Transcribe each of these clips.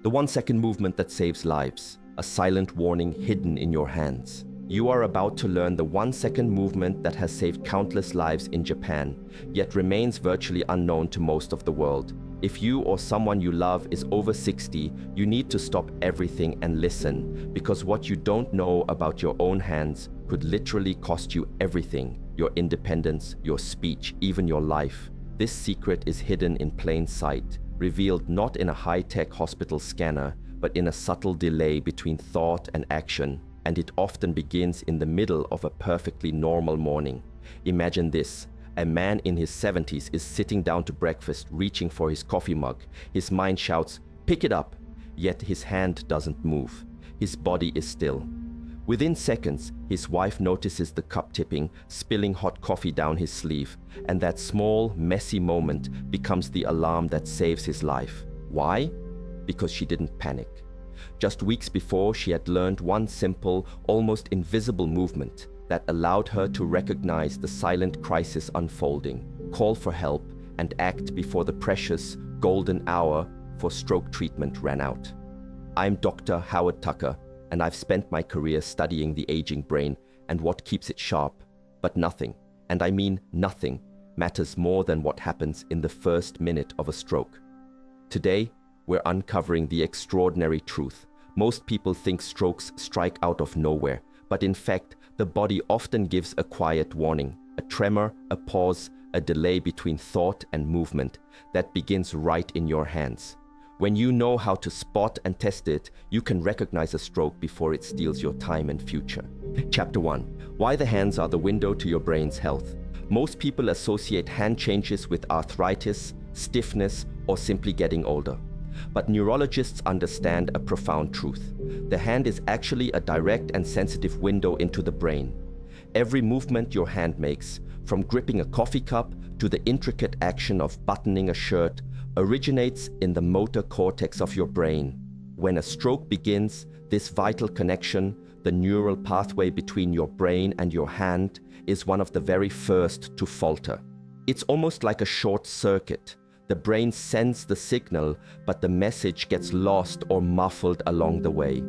The 1-second movement that saves lives, a silent warning hidden in your hands. You are about to learn the 1-second movement that has saved countless lives in Japan, yet remains virtually unknown to most of the world. If you or someone you love is over 60, you need to stop everything and listen, because what you don't know about your own hands could literally cost you everything: your independence, your speech, even your life. This secret is hidden in plain sight, revealed not in a high-tech hospital scanner, but in a subtle delay between thought and action, and it often begins in the middle of a perfectly normal morning. Imagine this: a man in his 70s is sitting down to breakfast, reaching for his coffee mug. His mind shouts, "Pick it up!" Yet his hand doesn't move. His body is still. Within seconds, his wife notices the cup tipping, spilling hot coffee down his sleeve, and that small, messy moment becomes the alarm that saves his life. Why? Because she didn't panic. Just weeks before, she had learned one simple, almost invisible movement that allowed her to recognize the silent crisis unfolding, call for help, and act before the precious, golden hour for stroke treatment ran out. I'm Dr. Howard Tucker, and I've spent my career studying the aging brain and what keeps it sharp. But nothing, and I mean nothing, matters more than what happens in the first minute of a stroke. Today, we're uncovering the extraordinary truth. Most people think strokes strike out of nowhere, but in fact, the body often gives a quiet warning, a tremor, a pause, a delay between thought and movement that begins right in your hands. When you know how to spot and test it, you can recognize a stroke before it steals your time and future. Chapter 1. Why the hands are the window to your brain's health. Most people associate hand changes with arthritis, stiffness, or simply getting older. But neurologists understand a profound truth. The hand is actually a direct and sensitive window into the brain. Every movement your hand makes, from gripping a coffee cup to the intricate action of buttoning a shirt, originates in the motor cortex of your brain. When a stroke begins, this vital connection, the neural pathway between your brain and your hand, is one of the very first to falter. It's almost like a short circuit. The brain sends the signal, but the message gets lost or muffled along the way.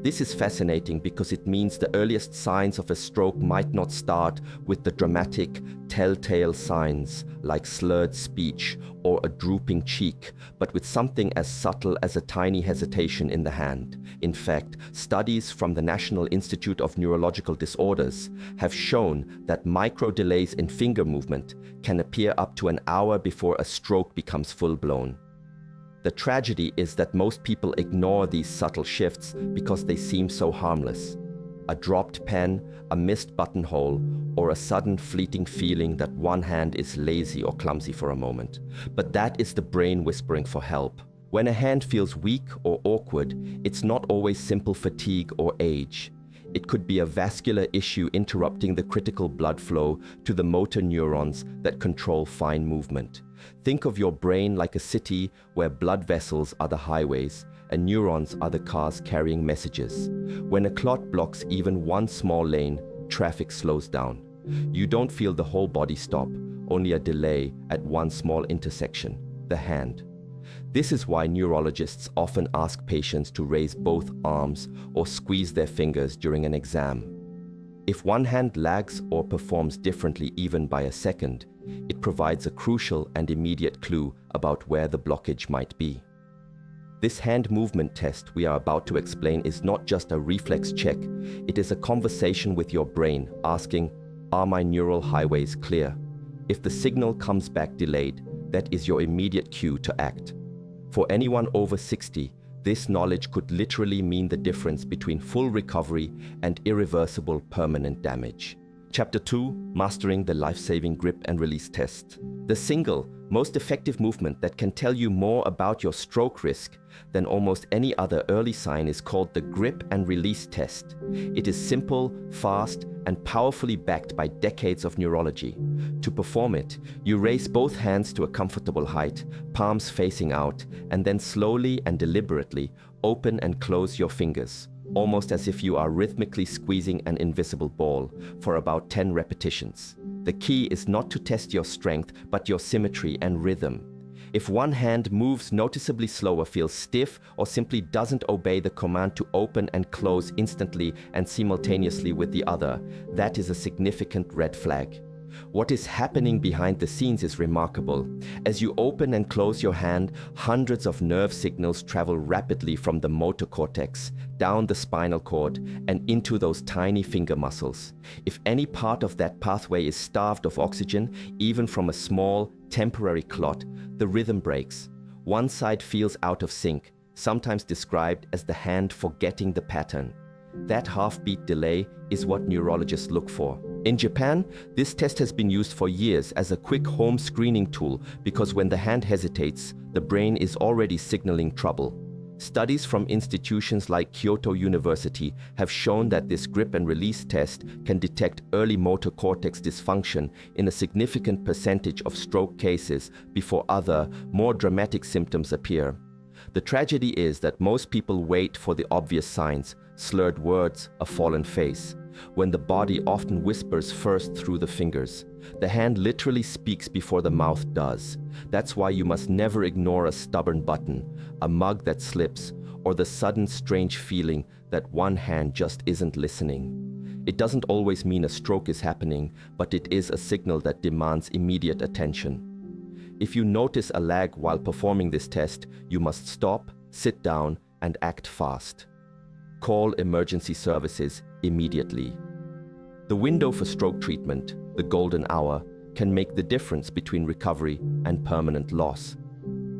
This is fascinating because it means the earliest signs of a stroke might not start with the dramatic, telltale signs like slurred speech or a drooping cheek, but with something as subtle as a tiny hesitation in the hand. In fact, studies from the National Institute of Neurological Disorders have shown that micro delays in finger movement can appear up to an hour before a stroke becomes full-blown. The tragedy is that most people ignore these subtle shifts because they seem so harmless. A dropped pen, a missed buttonhole, or a sudden fleeting feeling that one hand is lazy or clumsy for a moment. But that is the brain whispering for help. When a hand feels weak or awkward, it's not always simple fatigue or age. It could be a vascular issue interrupting the critical blood flow to the motor neurons that control fine movement. Think of your brain like a city where blood vessels are the highways and neurons are the cars carrying messages. When a clot blocks even one small lane, traffic slows down. You don't feel the whole body stop, only a delay at one small intersection, the hand. This is why neurologists often ask patients to raise both arms or squeeze their fingers during an exam. If one hand lags or performs differently even by a second, it provides a crucial and immediate clue about where the blockage might be. This hand movement test we are about to explain is not just a reflex check, it is a conversation with your brain asking, "Are my neural highways clear?" If the signal comes back delayed, that is your immediate cue to act. For anyone over 60, this knowledge could literally mean the difference between full recovery and irreversible permanent damage. Chapter 2. Mastering the life-saving grip and release test. The single, most effective movement that can tell you more about your stroke risk than almost any other early sign is called the grip and release test. It is simple, fast, and powerfully backed by decades of neurology. To perform it, you raise both hands to a comfortable height, palms facing out, and then slowly and deliberately open and close your fingers, almost as if you are rhythmically squeezing an invisible ball, for about 10 repetitions. The key is not to test your strength, but your symmetry and rhythm. If one hand moves noticeably slower, feels stiff, or simply doesn't obey the command to open and close instantly and simultaneously with the other, that is a significant red flag. What is happening behind the scenes is remarkable. As you open and close your hand, hundreds of nerve signals travel rapidly from the motor cortex, down the spinal cord, and into those tiny finger muscles. If any part of that pathway is starved of oxygen, even from a small, temporary clot, the rhythm breaks. One side feels out of sync, sometimes described as the hand forgetting the pattern. That half-beat delay is what neurologists look for. In Japan, this test has been used for years as a quick home screening tool because when the hand hesitates, the brain is already signaling trouble. Studies from institutions like Kyoto University have shown that this grip and release test can detect early motor cortex dysfunction in a significant percentage of stroke cases before other, more dramatic symptoms appear. The tragedy is that most people wait for the obvious signs, slurred words, a fallen face, when the body often whispers first through the fingers. The hand literally speaks before the mouth does. That's why you must never ignore a stubborn button, a mug that slips, or the sudden strange feeling that one hand just isn't listening. It doesn't always mean a stroke is happening, but it is a signal that demands immediate attention. If you notice a lag while performing this test, you must stop, sit down, and act fast. Call emergency services immediately. The window for stroke treatment, the golden hour, can make the difference between recovery and permanent loss.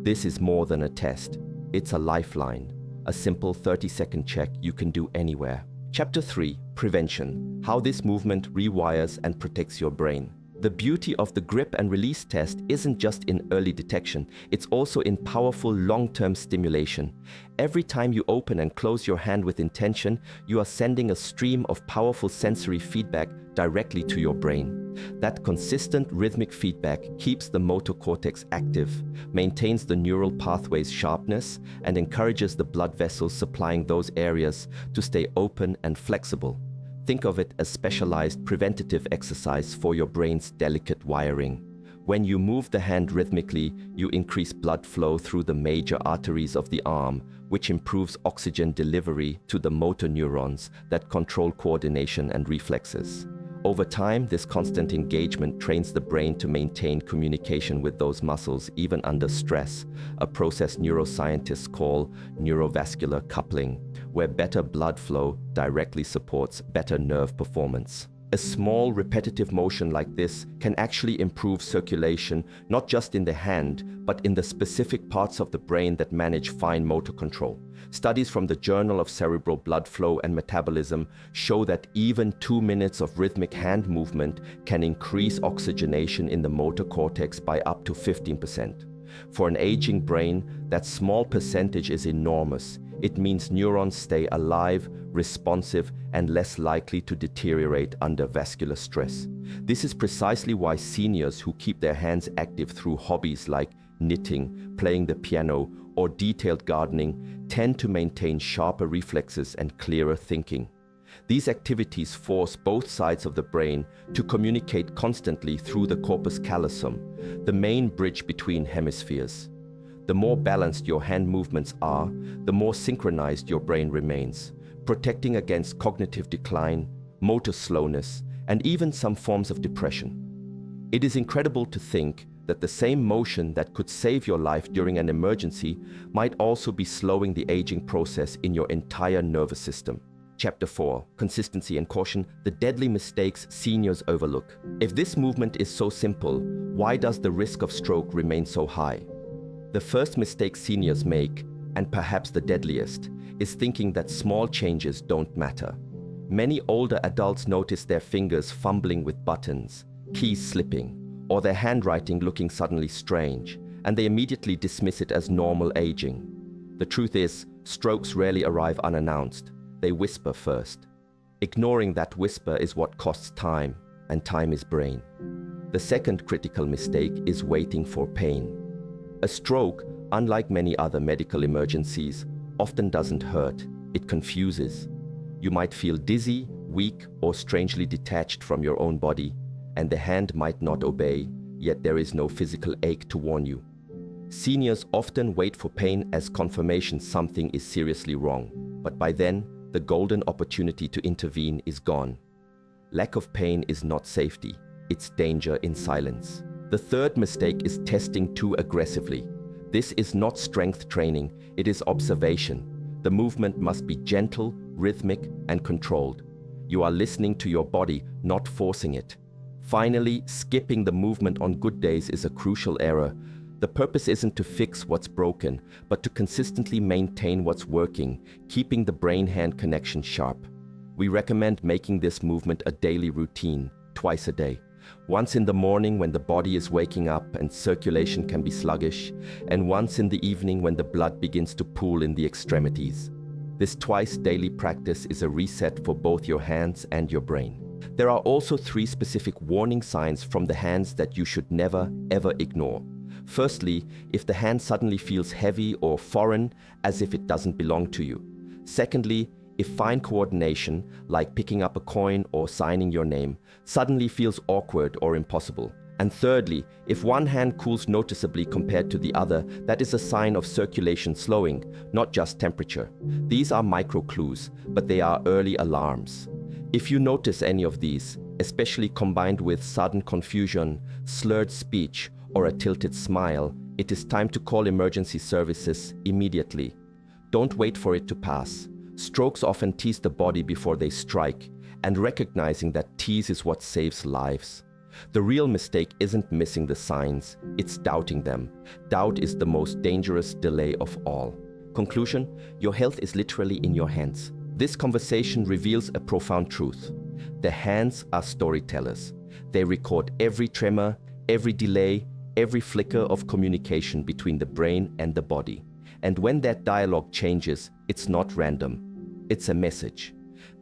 This is more than a test. It's a lifeline, a simple 30-second check you can do anywhere. Chapter 3, Prevention: How this movement rewires and protects your brain. The beauty of the grip and release test isn't just in early detection, it's also in powerful long-term stimulation. Every time you open and close your hand with intention, you are sending a stream of powerful sensory feedback directly to your brain. That consistent rhythmic feedback keeps the motor cortex active, maintains the neural pathway's sharpness, and encourages the blood vessels supplying those areas to stay open and flexible. Think of it as specialized preventative exercise for your brain's delicate wiring. When you move the hand rhythmically, you increase blood flow through the major arteries of the arm, which improves oxygen delivery to the motor neurons that control coordination and reflexes. Over time, this constant engagement trains the brain to maintain communication with those muscles even under stress, a process neuroscientists call neurovascular coupling, where better blood flow directly supports better nerve performance. A small repetitive motion like this can actually improve circulation not just in the hand, but in the specific parts of the brain that manage fine motor control. Studies from the Journal of Cerebral Blood Flow and Metabolism show that even 2 minutes of rhythmic hand movement can increase oxygenation in the motor cortex by up to 15%. For an aging brain, that small percentage is enormous. It means neurons stay alive, responsive, and less likely to deteriorate under vascular stress. This is precisely why seniors who keep their hands active through hobbies like knitting, playing the piano, or detailed gardening tend to maintain sharper reflexes and clearer thinking. These activities force both sides of the brain to communicate constantly through the corpus callosum, the main bridge between hemispheres. The more balanced your hand movements are, the more synchronized your brain remains, protecting against cognitive decline, motor slowness, and even some forms of depression. It is incredible to think that the same motion that could save your life during an emergency might also be slowing the aging process in your entire nervous system. Chapter 4, Consistency and Caution: The Deadly Mistakes Seniors Overlook. If this movement is so simple, why does the risk of stroke remain so high? The first mistake seniors make, and perhaps the deadliest, is thinking that small changes don't matter. Many older adults notice their fingers fumbling with buttons, keys slipping, or their handwriting looking suddenly strange, and they immediately dismiss it as normal aging. The truth is, strokes rarely arrive unannounced. They whisper first. Ignoring that whisper is what costs time, and time is brain. The second critical mistake is waiting for pain. A stroke, unlike many other medical emergencies, often doesn't hurt, it confuses. You might feel dizzy, weak, or strangely detached from your own body, and the hand might not obey, yet there is no physical ache to warn you. Seniors often wait for pain as confirmation something is seriously wrong, but by then, the golden opportunity to intervene is gone. Lack of pain is not safety, it's danger in silence. The third mistake is testing too aggressively. This is not strength training, it is observation. The movement must be gentle, rhythmic, and controlled. You are listening to your body, not forcing it. Finally, skipping the movement on good days is a crucial error. The purpose isn't to fix what's broken, but to consistently maintain what's working, keeping the brain-hand connection sharp. We recommend making this movement a daily routine, twice a day. Once in the morning when the body is waking up and circulation can be sluggish, and once in the evening when the blood begins to pool in the extremities. This twice daily practice is a reset for both your hands and your brain. There are also 3 specific warning signs from the hands that you should never, ever ignore. Firstly, if the hand suddenly feels heavy or foreign, as if it doesn't belong to you. Secondly, if fine coordination, like picking up a coin or signing your name, suddenly feels awkward or impossible. And thirdly, if one hand cools noticeably compared to the other, that is a sign of circulation slowing, not just temperature. These are micro clues, but they are early alarms. If you notice any of these, especially combined with sudden confusion, slurred speech, or a tilted smile, it is time to call emergency services immediately. Don't wait for it to pass. Strokes often tease the body before they strike, and recognizing that tease is what saves lives. The real mistake isn't missing the signs, it's doubting them. Doubt is the most dangerous delay of all. Conclusion: your health is literally in your hands. This conversation reveals a profound truth. The hands are storytellers. They record every tremor, every delay, every flicker of communication between the brain and the body. And when that dialogue changes, it's not random. It's a message.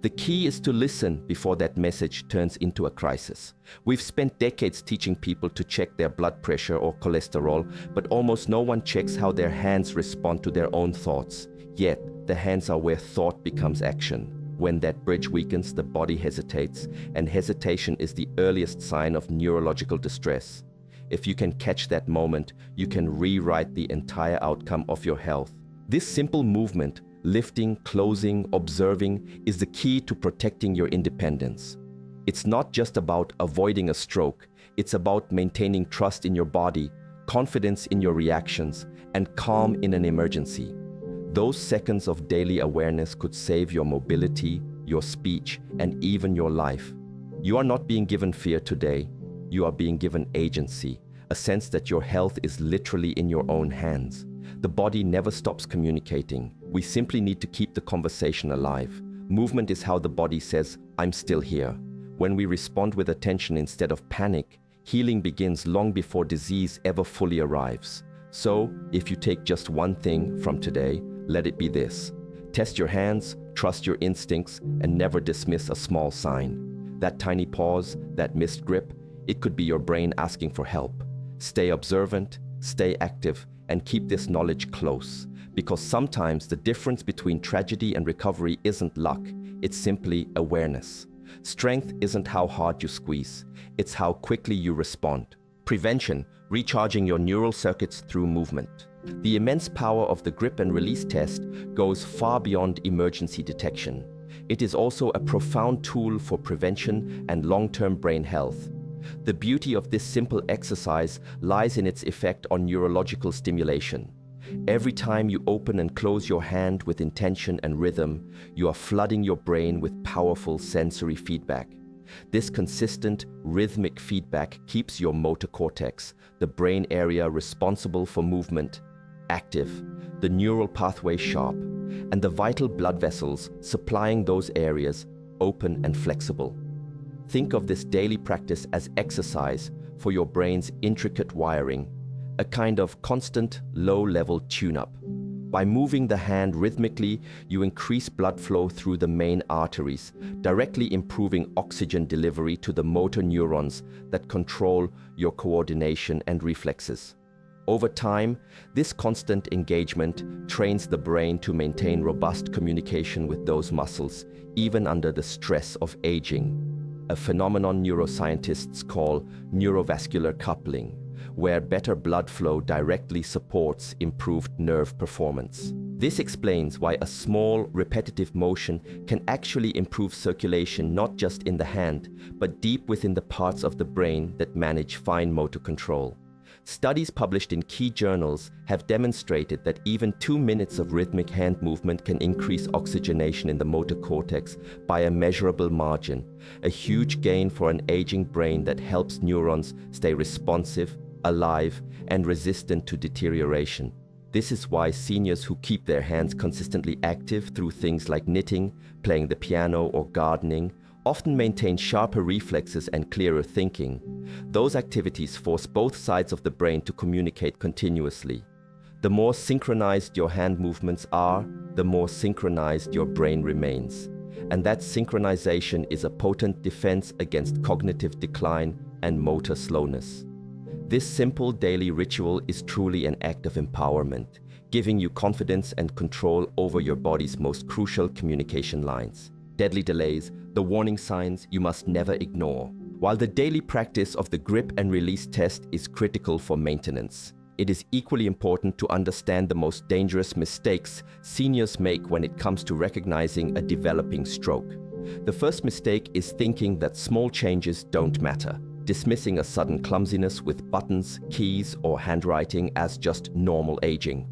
The key is to listen before that message turns into a crisis. We've spent decades teaching people to check their blood pressure or cholesterol, but almost no one checks how their hands respond to their own thoughts. Yet, the hands are where thought becomes action. When that bridge weakens, the body hesitates, and hesitation is the earliest sign of neurological distress. If you can catch that moment, you can rewrite the entire outcome of your health. This simple movement, lifting, closing, observing, is the key to protecting your independence. It's not just about avoiding a stroke, it's about maintaining trust in your body, confidence in your reactions, and calm in an emergency. Those seconds of daily awareness could save your mobility, your speech, and even your life. You are not being given fear today, you are being given agency, a sense that your health is literally in your own hands. The body never stops communicating. We simply need to keep the conversation alive. Movement is how the body says, "I'm still here." When we respond with attention instead of panic, healing begins long before disease ever fully arrives. So, if you take just one thing from today, let it be this. Test your hands, trust your instincts, and never dismiss a small sign. That tiny pause, that missed grip, it could be your brain asking for help. Stay observant, stay active, and keep this knowledge close. Because sometimes the difference between tragedy and recovery isn't luck, it's simply awareness. Strength isn't how hard you squeeze, it's how quickly you respond. Prevention, recharging your neural circuits through movement. The immense power of the grip and release test goes far beyond emergency detection. It is also a profound tool for prevention and long-term brain health. The beauty of this simple exercise lies in its effect on neurological stimulation. Every time you open and close your hand with intention and rhythm, you are flooding your brain with powerful sensory feedback. This consistent, rhythmic feedback keeps your motor cortex, the brain area responsible for movement, active, the neural pathways sharp, and the vital blood vessels supplying those areas open and flexible. Think of this daily practice as exercise for your brain's intricate wiring, a kind of constant, low-level tune-up. By moving the hand rhythmically, you increase blood flow through the main arteries, directly improving oxygen delivery to the motor neurons that control your coordination and reflexes. Over time, this constant engagement trains the brain to maintain robust communication with those muscles, even under the stress of aging, a phenomenon neuroscientists call neurovascular coupling. where better blood flow directly supports improved nerve performance. This explains why a small, repetitive motion can actually improve circulation not just in the hand, but deep within the parts of the brain that manage fine motor control. Studies published in key journals have demonstrated that even 2 minutes of rhythmic hand movement can increase oxygenation in the motor cortex by a measurable margin, a huge gain for an aging brain that helps neurons stay responsive, alive, and resistant to deterioration. This is why seniors who keep their hands consistently active through things like knitting, playing the piano, or gardening often maintain sharper reflexes and clearer thinking. Those activities force both sides of the brain to communicate continuously. The more synchronized your hand movements are, the more synchronized your brain remains. And that synchronization is a potent defense against cognitive decline and motor slowness. This simple daily ritual is truly an act of empowerment, giving you confidence and control over your body's most crucial communication lines. Deadly delays, the warning signs you must never ignore. While the daily practice of the grip and release test is critical for maintenance, it is equally important to understand the most dangerous mistakes seniors make when it comes to recognizing a developing stroke. The first mistake is thinking that small changes don't matter, dismissing a sudden clumsiness with buttons, keys, or handwriting as just normal aging.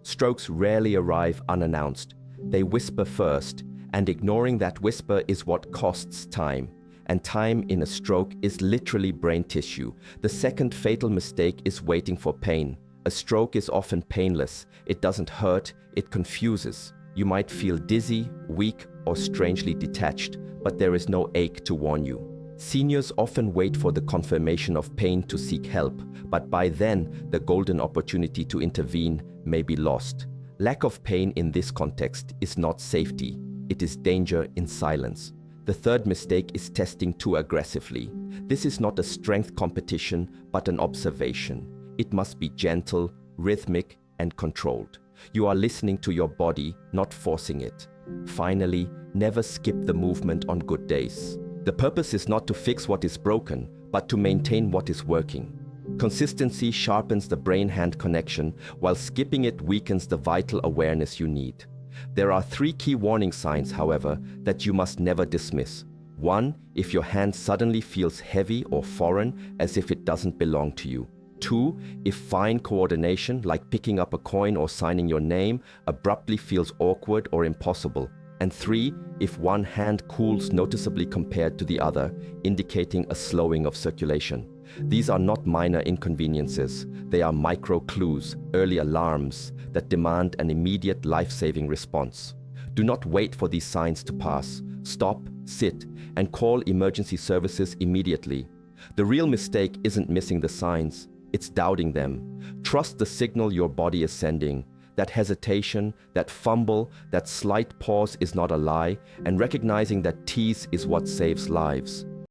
Strokes rarely arrive unannounced. They whisper first, and ignoring that whisper is what costs time. And time in a stroke is literally brain tissue. The second fatal mistake is waiting for pain. A stroke is often painless. It doesn't hurt, it confuses. You might feel dizzy, weak, or strangely detached, but there is no ache to warn you. Seniors often wait for the confirmation of pain to seek help, but by then, the golden opportunity to intervene may be lost. Lack of pain in this context is not safety. It is danger in silence. The third mistake is testing too aggressively. This is not a strength competition, but an observation. It must be gentle, rhythmic, and controlled. You are listening to your body, not forcing it. Finally, never skip the movement on good days. The purpose is not to fix what is broken, but to maintain what is working. Consistency sharpens the brain-hand connection, while skipping it weakens the vital awareness you need. There are 3 key warning signs, however, that you must never dismiss. 1. If your hand suddenly feels heavy or foreign, as if it doesn't belong to you. 2. If fine coordination, like picking up a coin or signing your name, abruptly feels awkward or impossible. And 3. If one hand cools noticeably compared to the other, indicating a slowing of circulation. These are not minor inconveniences. They are micro clues, early alarms that demand an immediate life-saving response. Do not wait for these signs to pass. Stop, sit, and call emergency services immediately. The real mistake isn't missing the signs, it's doubting them. Trust the signal your body is sending. That hesitation, that fumble, that slight pause is not a lie, and recognizing that tease is what saves lives.